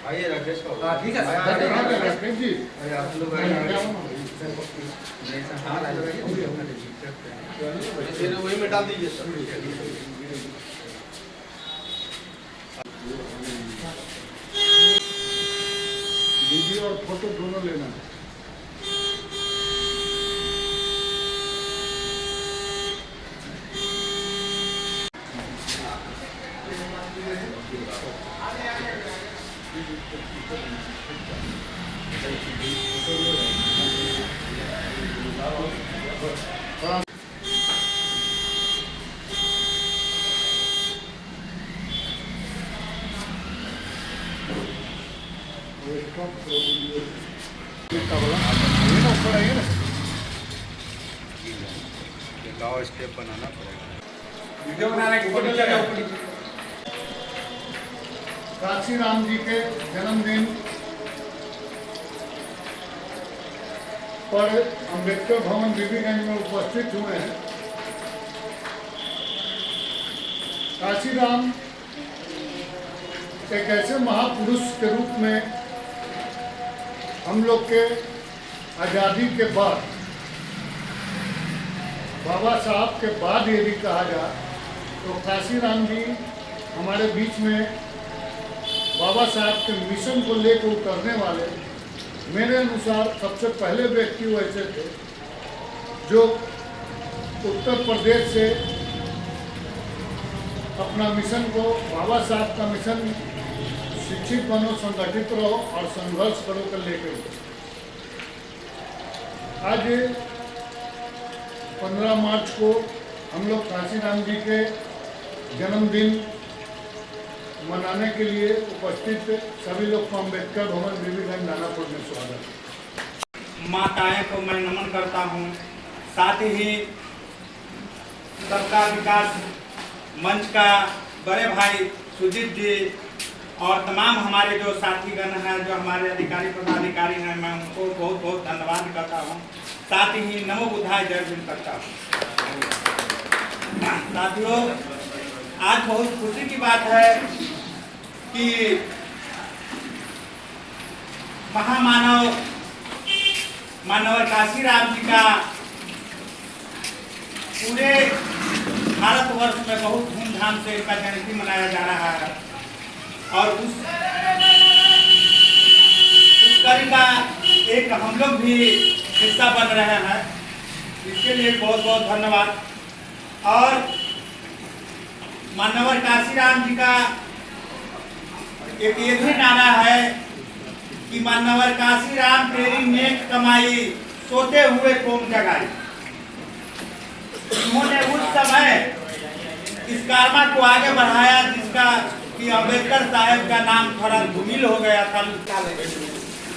आइए राकेश को। हाँ ठीक है राकेश जी आप लोग वही में डाल दीजिए सर। वीडियो और फोटो दोनों लेना है। गाँव स्टेप बनाना पड़ेगा। वीडियो बनाने की फोटो लगा ऊपर। काशी राम जी के जन्मदिन पर अम्बेडकर भवन बीबीगंज में उपस्थित हुए हैं। काशी राम एक ऐसे महापुरुष के रूप में हम लोग के आज़ादी के बाद, बाबा साहब के बाद यदि कहा जाए तो काशी राम जी हमारे बीच में बाबा साहब के मिशन को लेकर उतरने वाले मेरे अनुसार सबसे पहले व्यक्ति वैसे थे जो उत्तर प्रदेश से अपना मिशन को, बाबा साहब का मिशन शिक्षित बनो, संगठित रहो और संघर्ष करो कर लेकर आज 15 मार्च को हम लोग काशी राम जी के जन्मदिन मनाने के लिए उपस्थित सभी लोग को अम्बेडकर भवन बीबीगंज दानापुर में स्वागत। माताएं को मैं नमन करता हूं। साथ ही सबका विकास मंच का बड़े भाई सुजीत जी और तमाम हमारे जो साथीगण हैं, जो हमारे अधिकारी पदाधिकारी हैं, मैं उनको बहुत बहुत धन्यवाद करता हूं। साथ ही नमो बुद्धाय जय भीम करता हूं। साथियों, आज बहुत खुशी की बात है कि महामानव मानव काशी राम जी का पूरे भारतवर्ष में बहुत धूमधाम से इनका जयंती मनाया जा रहा है और उस कड़ी का एक हम लोग भी हिस्सा बन रहे हैं। इसके लिए बहुत बहुत धन्यवाद। और मानव काशी राम जी का एक ये भी नारा है कि मानव काशी राम तेरी नेक कमाई सोते हुए कौम जगाई। उन्होंने उस समय इस कारवा को आगे बढ़ाया जिसका कि अम्बेडकर साहब का नाम थोड़ा धूमिल हो गया था।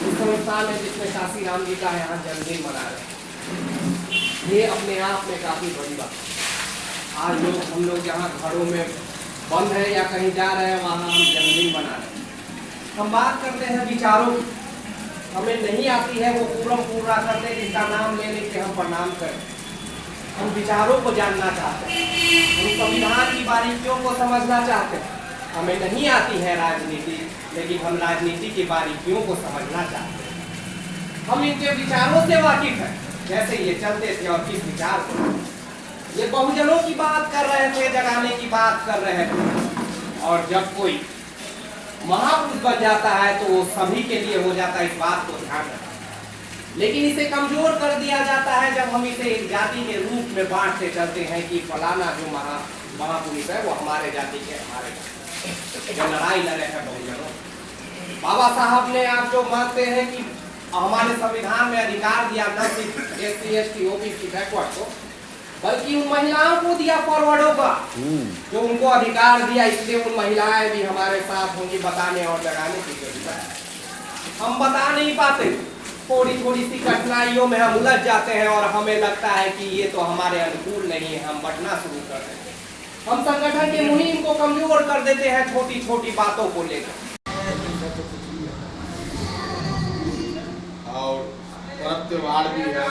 संस्थान है जिसमें काशी राम जी का यहाँ जन्मदिन मना रहे हैं, ये अपने आप में काफी बड़ी बात। आज लोग हम लोग जहाँ घरों में बंद है या कहीं जा रहे हैं वहाँ हम जन्मदिन मना रहे हैं। हम बात करते हैं विचारों, हमें नहीं आती है वो पूरा करते हैं जिसका नाम ले लेके हम प्रणाम करें। हम विचारों को जानना चाहते हैं, हम संविधान की बारीकियों को समझना चाहते हैं। हमें नहीं आती है राजनीति, लेकिन हम राजनीति की बारीकियों को समझना चाहते हैं। हम इनके विचारों से वाकिफ हैं, जैसे ये चलते थे और किस विचार को। ये बहुजनों की बात कर रहे थे, जगाने की बात कर रहे थे। और जब कोई महापुरुष बन जाता है तो वो सभी के लिए हो जाता है, इस बात को ध्यान रखना। लेकिन इसे कमजोर कर दिया जाता है जब हम इसे एक जाति के रूप में बांटते चलते हैं कि फलाना जो महापुरुष है वो हमारे जाति के, हमारे जो लड़ाई लड़े हैं बहुजनों। बाबा साहब ने आप जो मानते हैं कि हमारे संविधान में अधिकार दिया न सिर्फ SC ST OBC बैकवर्ड को, बल्कि उन महिलाओं को दिया फॉरवर्डों का, जो उनको अधिकार दिया। इसलिए उन महिलाएं भी हमारे साथ होंगी बताने और जगाने की जरूरत है। हम बता नहीं पाते, थोड़ी सी कठिनाइयों में हम उलझ जाते हैं और हमें लगता है कि ये तो हमारे अनुकूल नहीं है, हम बटना शुरू कर देते हैं। हम संगठन के मुहिम को कमजोर कर देते हैं छोटी बातों को लेकर। और पर्व त्योहार भी है,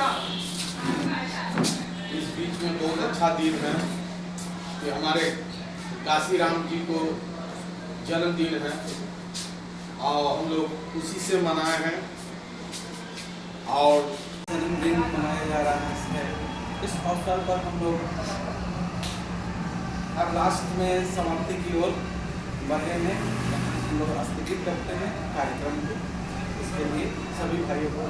इस बीच में बहुत अच्छा दिन है कि हमारे काशी राम जी को जन्मदिन है। और हम लोग उसी से मनाए हैं। और जन्मदिन मनाया जा रहा है इसमें। इस अवसर पर हम लोग अब लास्ट में समाप्ति की ओर बढ़े हैं। हम लोग स्थगित करते हैं कार्यक्रम को। इसके लिए सभी भाइयों को